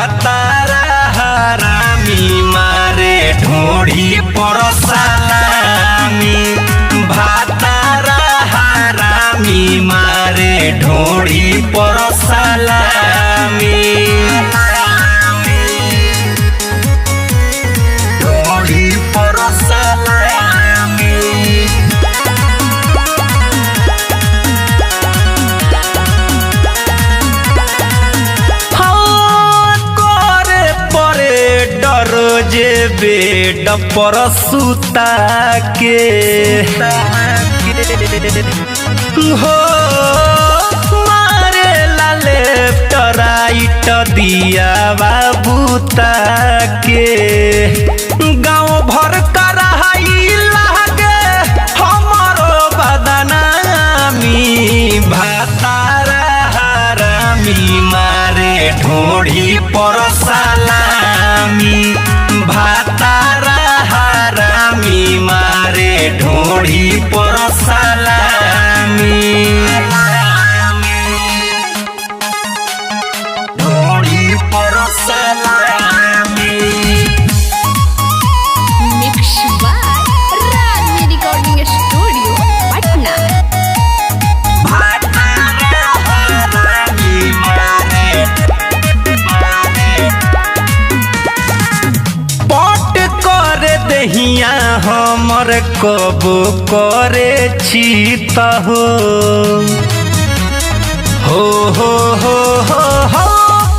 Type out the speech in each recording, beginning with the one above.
भातारा हरामी मारे ढोड़ी पर सलामी। भातारा हरामी मारे ढोड़ी पर सलामी। ढोड़ी पर सलामी। जे बेड पर सुता के हो मारे ला लेफ्ट राइट दिया बाबूता के। गाँव भर कराई लागे हमारो बदनामी। भातारा हरामी मारे ढोड़ी पर सलामी। भातारा हरामी मारे ढोड़ी पर सलामी। ढोड़ी पर सलामी। Mix by Raj recording studio Patna. भातारा हरामी मारे पट करे दहिया हमर कब करे छीत हो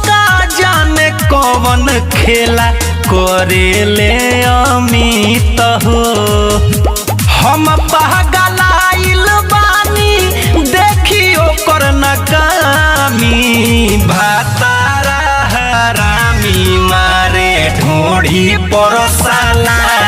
का जाने कौन खेला करे ले अमित हो। हम पहगलाइल बानी देखियो कर नकामी। भातारा हरामी मारे ढोड़ी पर सलामी।